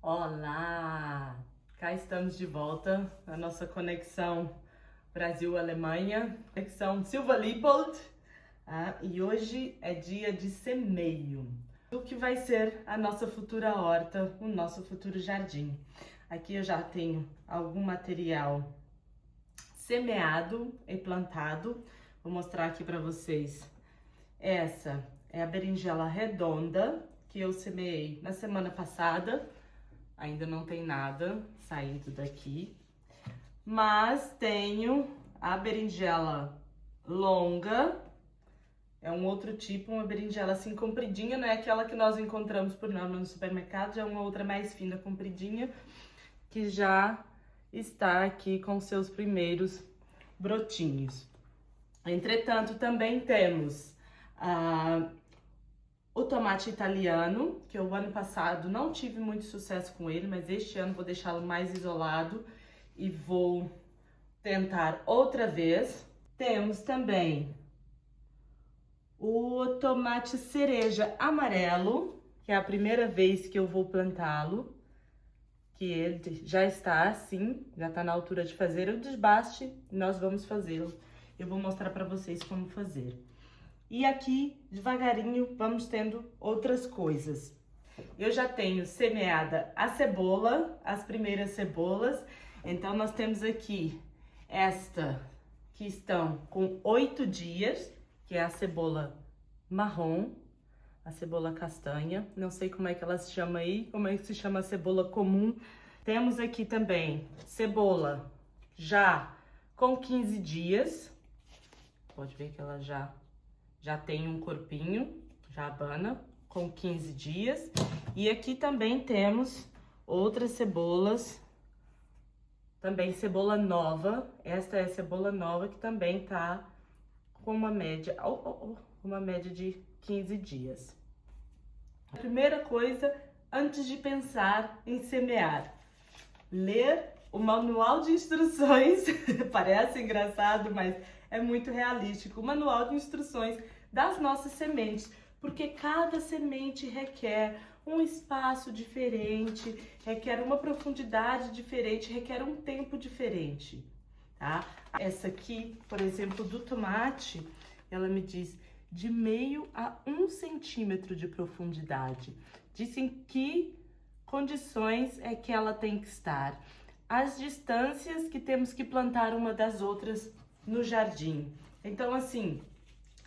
Olá! Cá estamos de volta na nossa conexão Brasil-Alemanha, conexão Silva-Leopold, e hoje é dia de semeio do que vai ser a nossa futura horta, o nosso futuro jardim. Aqui eu já tenho algum material semeado e plantado. Vou mostrar aqui para vocês. Essa é a berinjela redonda que eu semeei na semana passada. Ainda não tem nada saído daqui, mas tenho a berinjela longa, é um outro tipo, uma berinjela assim compridinha, não é aquela que nós encontramos por nome no supermercado, é uma outra mais fina, compridinha, que já está aqui com seus primeiros brotinhos. Entretanto, também temos o tomate italiano, que eu ano passado não tive muito sucesso com ele, mas este ano vou deixá-lo mais isolado e vou tentar outra vez. Temos também o tomate cereja amarelo, que é a primeira vez que eu vou plantá-lo, que ele já está assim, já está na altura de fazer o desbaste, e nós vamos fazê-lo. Eu vou mostrar para vocês como fazer. E aqui, devagarinho, vamos tendo outras coisas. Eu já tenho semeada a cebola, as primeiras cebolas. Então, nós temos aqui esta que estão com 8 dias, que é a cebola marrom, a cebola castanha. Não sei como é que ela se chama aí, como é que se chama a cebola comum. Temos aqui também cebola já com 15 dias. Pode ver que ela já tem um corpinho, já abana, com 15 dias. E aqui também temos outras cebolas, também cebola nova. Esta é a cebola nova que também tá com uma média, uma média de 15 dias. A primeira coisa, antes de pensar em semear, ler o manual de instruções. Parece engraçado, mas é muito realístico. O manual de instruções das nossas sementes, porque cada semente requer um espaço diferente, requer uma profundidade diferente, requer um tempo diferente, tá? Essa aqui, por exemplo, do tomate, ela me diz de meio a 1 centímetro de profundidade. Dizem que condições é que ela tem que estar. As distâncias que temos que plantar uma das outras no jardim. Então, assim,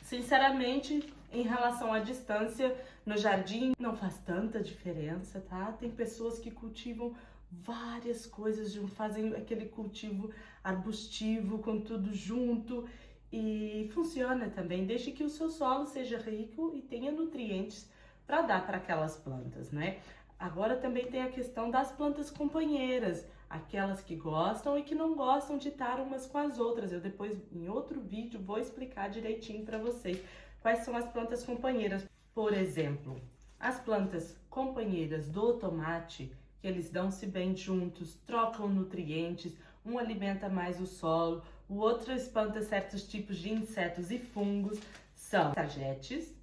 sinceramente, em relação à distância no jardim, não faz tanta diferença, tá? Tem pessoas que cultivam várias coisas, fazem aquele cultivo arbustivo com tudo junto e funciona também, desde que o seu solo seja rico e tenha nutrientes para dar para aquelas plantas, né? Agora também tem a questão das plantas companheiras, aquelas que gostam e que não gostam de estar umas com as outras. Eu depois, em outro vídeo, vou explicar direitinho para vocês quais são as plantas companheiras. Por exemplo, as plantas companheiras do tomate, que eles dão-se bem juntos, trocam nutrientes, um alimenta mais o solo, o outro espanta certos tipos de insetos e fungos, são targetes,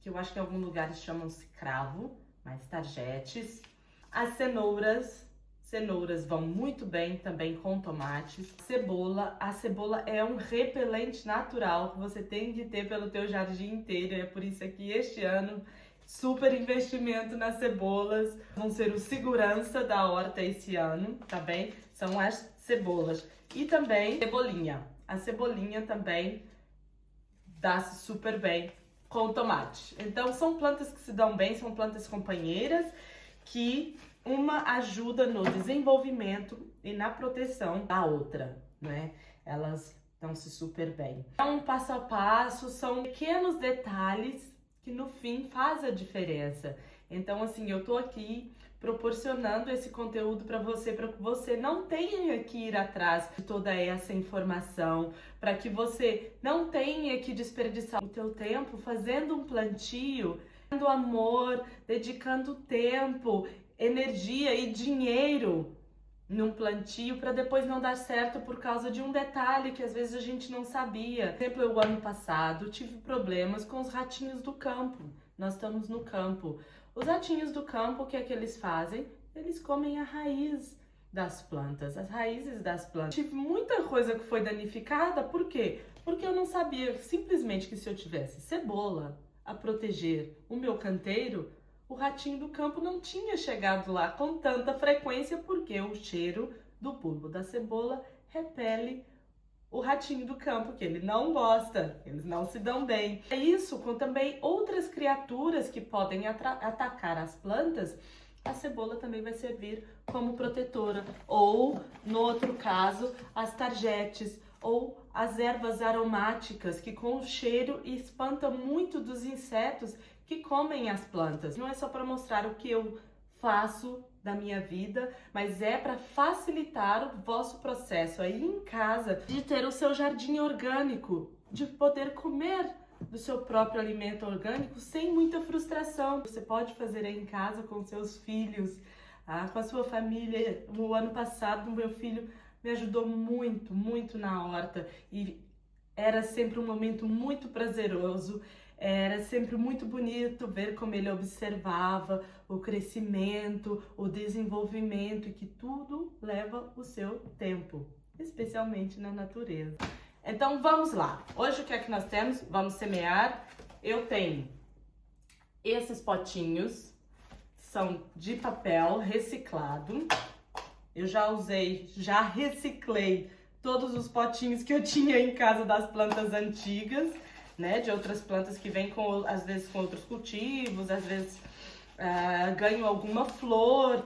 que eu acho que em alguns lugares chamam-se cravo, mas targetes. As cenouras vão muito bem também com tomates. Cebola, a cebola é um repelente natural que você tem que ter pelo teu jardim inteiro. É por isso que este ano, super investimento nas cebolas. Vão ser o segurança da horta esse ano, tá bem? São as cebolas. E também cebolinha. A cebolinha também dá-se super bem com tomate. Então, são plantas que se dão bem, são plantas companheiras que uma ajuda no desenvolvimento e na proteção da outra, né? Elas dão-se super bem. É um passo a passo, são pequenos detalhes que no fim fazem a diferença. Então, assim, eu tô aqui proporcionando esse conteúdo para que você não tenha que ir atrás de toda essa informação, para que você não tenha que desperdiçar o teu tempo fazendo um plantio, dando amor, dedicando tempo, energia e dinheiro num plantio para depois não dar certo por causa de um detalhe que às vezes a gente não sabia. Por exemplo, eu ano passado tive problemas com os ratinhos do campo. Nós estamos no campo. Os ratinhos do campo, o que é que eles fazem? eles comem a raiz das plantas, as raízes das plantas. Tive muita coisa que foi danificada, por quê? Porque eu não sabia simplesmente que se eu tivesse cebola a proteger o meu canteiro, o ratinho do campo não tinha chegado lá com tanta frequência, porque o cheiro do bulbo da cebola repele o ratinho do campo, que ele não gosta, eles não se dão bem. É isso com também outras criaturas que podem atacar as plantas, a cebola também vai servir como protetora. Ou, no outro caso, as targetes ou as ervas aromáticas, que com o cheiro espanta muito dos insetos que comem as plantas. Não é só para mostrar o que eu faço da minha vida, mas é para facilitar o vosso processo aí em casa de ter o seu jardim orgânico, de poder comer do seu próprio alimento orgânico sem muita frustração. Você pode fazer aí em casa com seus filhos, com a sua família. No ano passado, o meu filho me ajudou muito na horta e era sempre um momento muito prazeroso. Era sempre muito bonito ver como ele observava o crescimento, o desenvolvimento, e que tudo leva o seu tempo, especialmente na natureza. Então vamos lá, hoje o que é que nós temos? Vamos semear. Eu tenho esses potinhos, são de papel reciclado. Eu já reciclei todos os potinhos que eu tinha em casa das plantas antigas, né, de outras plantas que vêm com, às vezes com outros cultivos, às vezes ganham alguma flor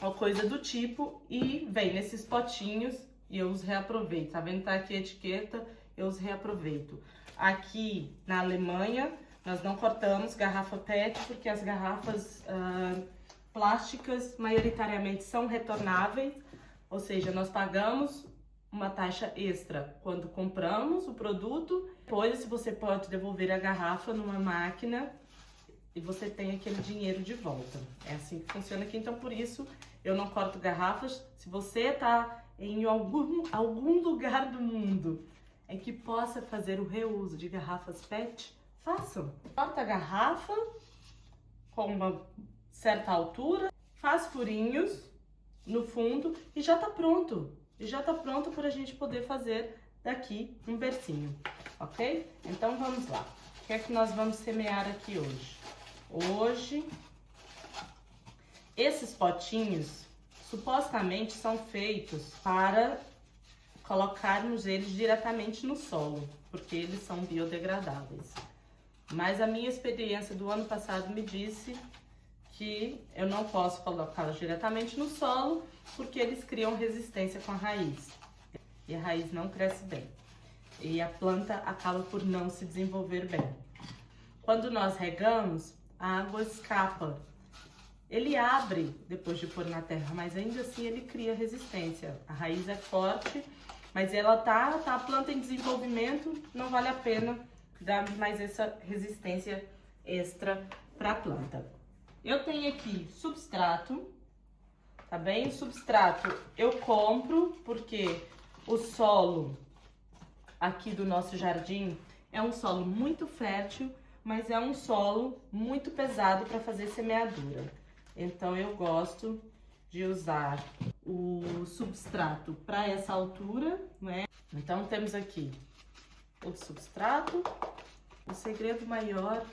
ou coisa do tipo e vem nesses potinhos e eu os reaproveito. Tá vendo? Tá aqui a etiqueta, eu os reaproveito. Aqui na Alemanha nós não cortamos garrafa PET porque as garrafas plásticas maioritariamente são retornáveis, ou seja, nós pagamos uma taxa extra quando compramos o produto. Depois você pode devolver a garrafa numa máquina e você tem aquele dinheiro de volta. É assim que funciona aqui, então por isso eu não corto garrafas. Se você está em algum lugar do mundo em que possa fazer o reuso de garrafas PET, façam. Corta a garrafa com uma certa altura, faz furinhos no fundo e já está pronto. E já tá pronto para a gente poder fazer daqui um bercinho, ok? Então vamos lá. O que é que nós vamos semear aqui hoje? Hoje, esses potinhos supostamente são feitos para colocarmos eles diretamente no solo, porque eles são biodegradáveis. Mas a minha experiência do ano passado me disse que eu não posso colocá-los diretamente no solo, porque eles criam resistência com a raiz. E a raiz não cresce bem. E a planta acaba por não se desenvolver bem. Quando nós regamos, a água escapa. Ele abre depois de pôr na terra, mas ainda assim ele cria resistência. A raiz é forte, mas ela tá a planta em desenvolvimento, não vale a pena dar mais essa resistência extra para a planta. Eu tenho aqui substrato, tá bem? Substrato eu compro porque o solo aqui do nosso jardim é um solo muito fértil, mas é um solo muito pesado para fazer semeadura. Então eu gosto de usar o substrato para essa altura, né? Então temos aqui o substrato. O segredo maior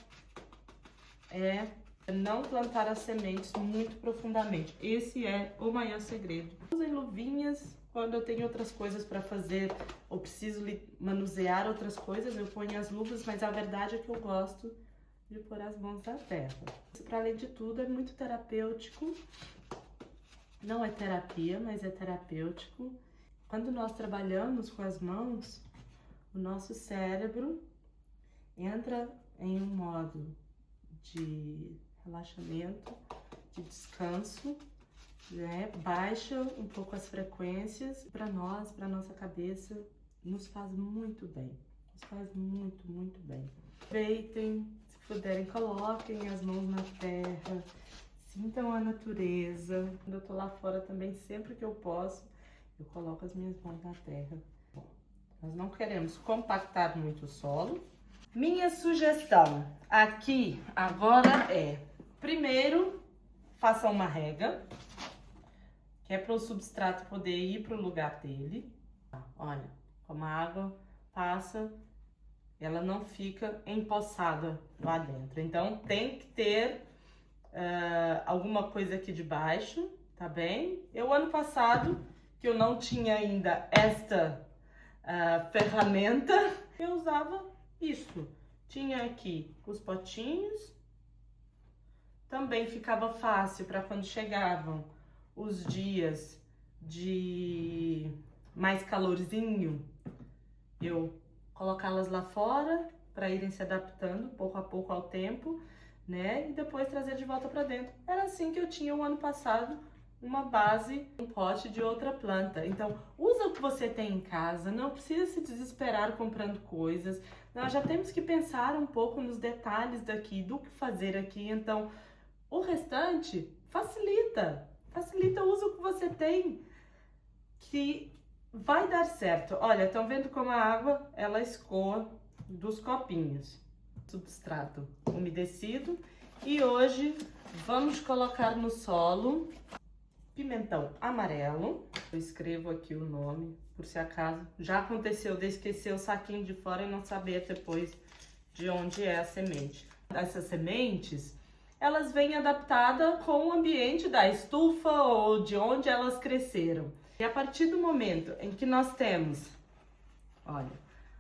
é não plantar as sementes muito profundamente. Esse é o maior segredo. Usem luvinhas quando eu tenho outras coisas para fazer ou preciso manusear outras coisas, eu ponho as luvas, mas a verdade é que eu gosto de pôr as mãos na terra. Isso, para além de tudo, é muito terapêutico. Não é terapia, mas é terapêutico. Quando nós trabalhamos com as mãos, o nosso cérebro entra em um modo de relaxamento, de descanso, né? Baixa um pouco as frequências. Para nós, para nossa cabeça, nos faz muito bem. Nos faz muito bem. Aproveitem, se puderem, coloquem as mãos na terra, sintam a natureza. Quando eu tô lá fora também, sempre que eu posso, eu coloco as minhas mãos na terra. Bom, nós não queremos compactar muito o solo. Minha sugestão aqui agora é, primeiro, faça uma rega, que é para o substrato poder ir para o lugar dele. Olha, como a água passa, ela não fica empoçada lá dentro. Então, tem que ter alguma coisa aqui de baixo, tá bem? Eu, ano passado, que eu não tinha ainda esta ferramenta, eu usava isso. Tinha aqui os potinhos. Também ficava fácil para quando chegavam os dias de mais calorzinho, eu colocá-las lá fora para irem se adaptando pouco a pouco ao tempo, né? E depois trazer de volta para dentro. Era assim que eu tinha o ano passado, uma base, um pote de outra planta. Então, usa o que você tem em casa, não precisa se desesperar comprando coisas. Nós já temos que pensar um pouco nos detalhes daqui, do que fazer aqui. Então, o restante facilita, usa o que você tem, que vai dar certo. Olha, estão vendo como a água, ela escoa dos copinhos. Substrato umedecido. E hoje vamos colocar no solo pimentão amarelo. Eu escrevo aqui o nome, por se acaso. Já aconteceu de esquecer o saquinho de fora e não saber depois de onde é a semente. Essas sementes, elas vêm adaptadas com o ambiente da estufa ou de onde elas cresceram. E a partir do momento em que nós temos, olha,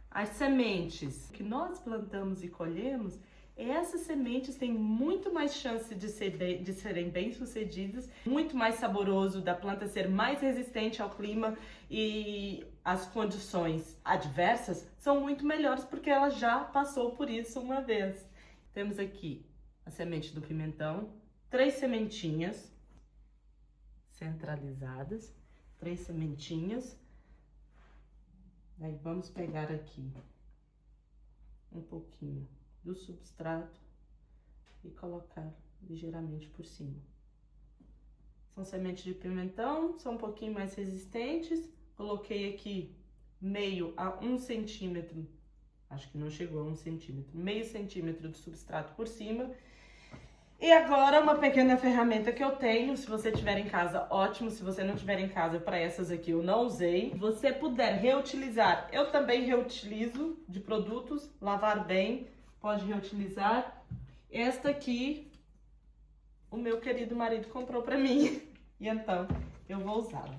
as sementes que nós plantamos e colhemos, essas sementes têm muito mais chance de serem bem-sucedidas, muito mais saboroso, da planta ser mais resistente ao clima, e as condições adversas são muito melhores porque ela já passou por isso uma vez. Temos aqui a semente do pimentão, 3 sementinhas centralizadas, 3 sementinhas. Aí vamos pegar aqui um pouquinho do substrato e colocar ligeiramente por cima. São sementes de pimentão, são um pouquinho mais resistentes. Coloquei aqui meio a 1 centímetro, acho que não chegou a 1 centímetro, meio centímetro de substrato por cima. E agora uma pequena ferramenta que eu tenho, se você tiver em casa, ótimo. Se você não tiver em casa, para essas aqui eu não usei. Se você puder reutilizar, eu também reutilizo de produtos, lavar bem, pode reutilizar. Esta aqui, o meu querido marido comprou para mim, e então eu vou usá-la.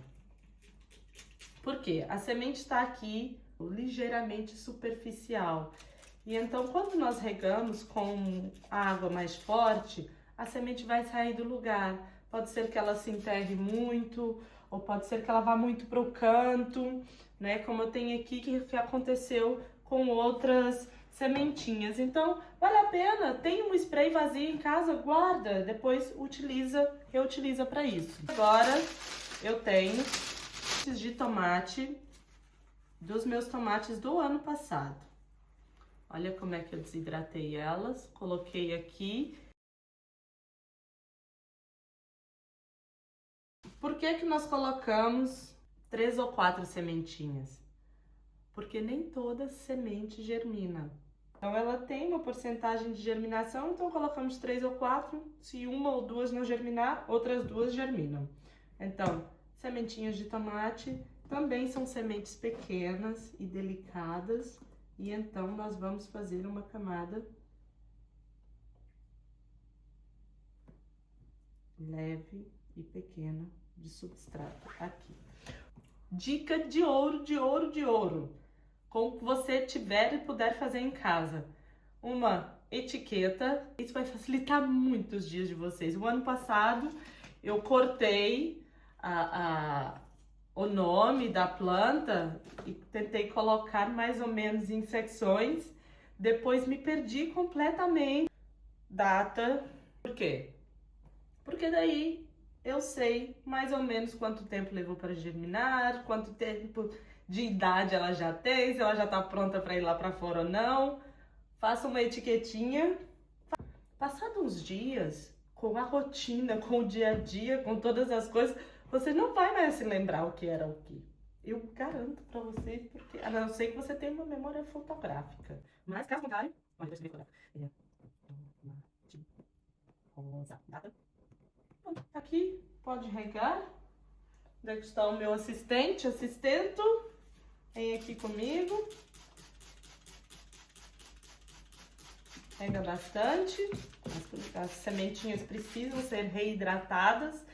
Por quê? A semente está aqui ligeiramente superficial. E então, quando nós regamos com água mais forte, a semente vai sair do lugar. Pode ser que ela se enterre muito, ou pode ser que ela vá muito para o canto, né? Como eu tenho aqui, que aconteceu com outras sementinhas. Então, vale a pena. Tem um spray vazio em casa, guarda, depois reutiliza para isso. Agora, eu tenho de tomate, dos meus tomates do ano passado. Olha como é que eu desidratei elas, coloquei aqui. Por que que nós colocamos 3 ou 4 sementinhas? Porque nem toda semente germina. Então, ela tem uma porcentagem de germinação, então colocamos 3 ou 4. Se 1 ou 2 não germinar, outras 2 germinam. Então, sementinhas de tomate também são sementes pequenas e delicadas. E então, nós vamos fazer uma camada leve e pequena de substrato aqui. Dica de ouro, de ouro, de ouro. Com o que você tiver e puder fazer em casa. Uma etiqueta. Isso vai facilitar muito os dias de vocês. O ano passado, eu cortei o nome da planta e tentei colocar mais ou menos em secções. Depois me perdi completamente. Data. Por quê? Porque daí eu sei mais ou menos quanto tempo levou para germinar, quanto tempo de idade ela já tem, se ela já está pronta para ir lá para fora ou não. Faça uma etiquetinha. Passados uns dias, com a rotina, com o dia a dia, com todas as coisas, você não vai mais se lembrar o que era o que. Eu garanto pra vocês, porque a não ser que você tenha uma memória fotográfica. Mas, caso contrário, rosa, data. Aqui, pode regar. Onde é que está o meu assistente? Assistento, vem aqui comigo. Rega bastante. As sementinhas precisam ser reidratadas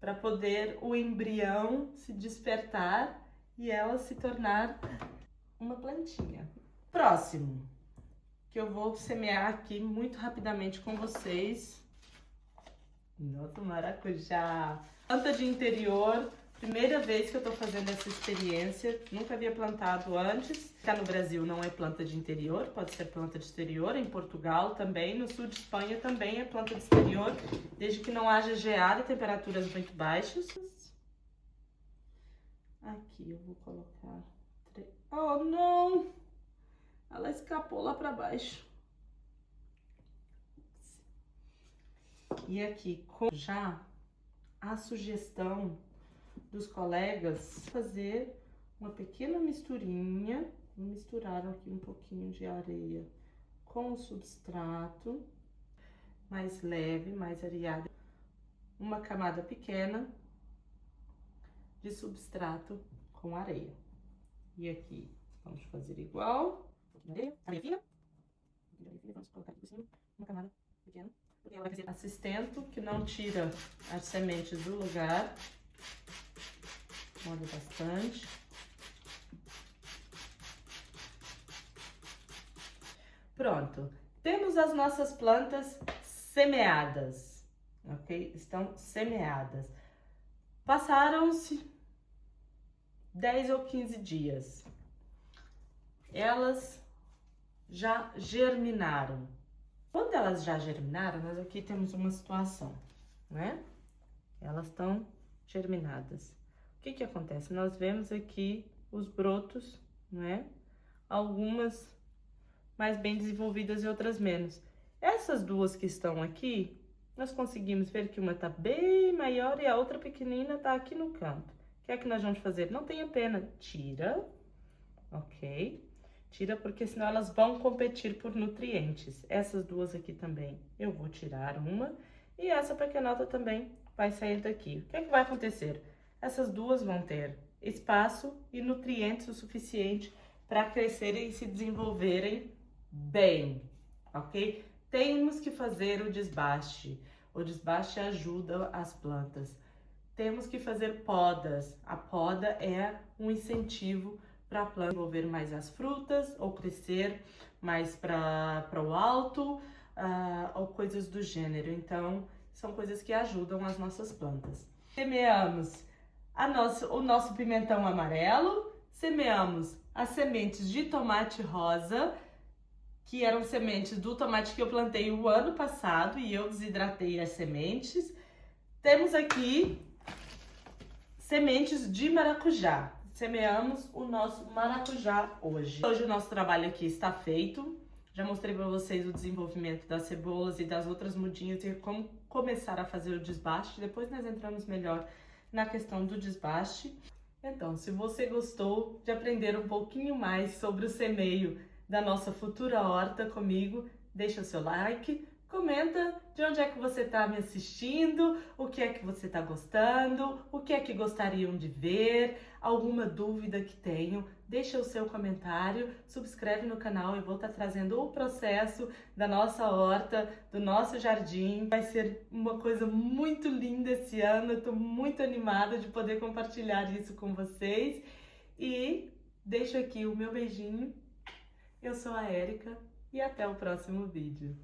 para poder o embrião se despertar e ela se tornar uma plantinha. Próximo, que eu vou semear aqui muito rapidamente com vocês. Nosso maracujá. Planta de interior, primeira vez que eu tô fazendo essa experiência, nunca havia plantado antes. Cá no Brasil não é planta de interior, pode ser planta de exterior, em Portugal também, no sul de Espanha também é planta de exterior, desde que não haja geada e temperaturas muito baixas. Aqui eu vou colocar... Oh, não! Ela escapou lá pra baixo. E aqui, com já a sugestão dos colegas, fazer uma pequena misturinha. Vou misturar aqui um pouquinho de areia com o substrato, mais leve, mais areado. Uma camada pequena de substrato com areia. E aqui, vamos fazer igual. Areia fina. Vamos colocar aqui por cima uma camada pequena. Porque ela vai fazer assistento, que não tira as sementes do lugar. Molha bastante. Pronto. Temos as nossas plantas semeadas, ok? Estão semeadas. Passaram-se 10 ou 15 dias. Elas já germinaram. Quando elas já germinaram, nós aqui temos uma situação, né? Elas estão germinadas. O que que acontece? Nós vemos aqui os brotos, né? Algumas mais bem desenvolvidas e outras menos. Essas duas que estão aqui, nós conseguimos ver que uma tá bem maior e a outra pequenina tá aqui no canto. O que é que nós vamos fazer? Não tenha pena, tira, ok? Tira porque senão elas vão competir por nutrientes. Essas duas aqui também eu vou tirar uma e essa pequenota também vai sair daqui. O que é que vai acontecer? Essas duas vão ter espaço e nutrientes o suficiente para crescerem e se desenvolverem bem, ok? Temos que fazer o desbaste. O desbaste ajuda as plantas. Temos que fazer podas. A poda é um incentivo para a planta desenvolver mais as frutas ou crescer mais para o alto ou coisas do gênero. Então, são coisas que ajudam as nossas plantas. Semeamos o nosso pimentão amarelo, semeamos as sementes de tomate rosa, que eram sementes do tomate que eu plantei o ano passado e eu desidratei as sementes. Temos aqui sementes de maracujá. Semeamos o nosso maracujá hoje. Hoje o nosso trabalho aqui está feito. Já mostrei para vocês o desenvolvimento das cebolas e das outras mudinhas e como começar a fazer o desbaste. Depois nós entramos melhor na questão do desbaste. Então, se você gostou de aprender um pouquinho mais sobre o semeio da nossa futura horta comigo, deixa o seu like, comenta de onde é que você está me assistindo, o que é que você está gostando, o que é que gostariam de ver, alguma dúvida que tenham, deixa o seu comentário, subscreve no canal, eu vou estar trazendo o processo da nossa horta, do nosso jardim. Vai ser uma coisa muito linda esse ano, eu estou muito animada de poder compartilhar isso com vocês e deixo aqui o meu beijinho. Eu sou a Érica e até o próximo vídeo.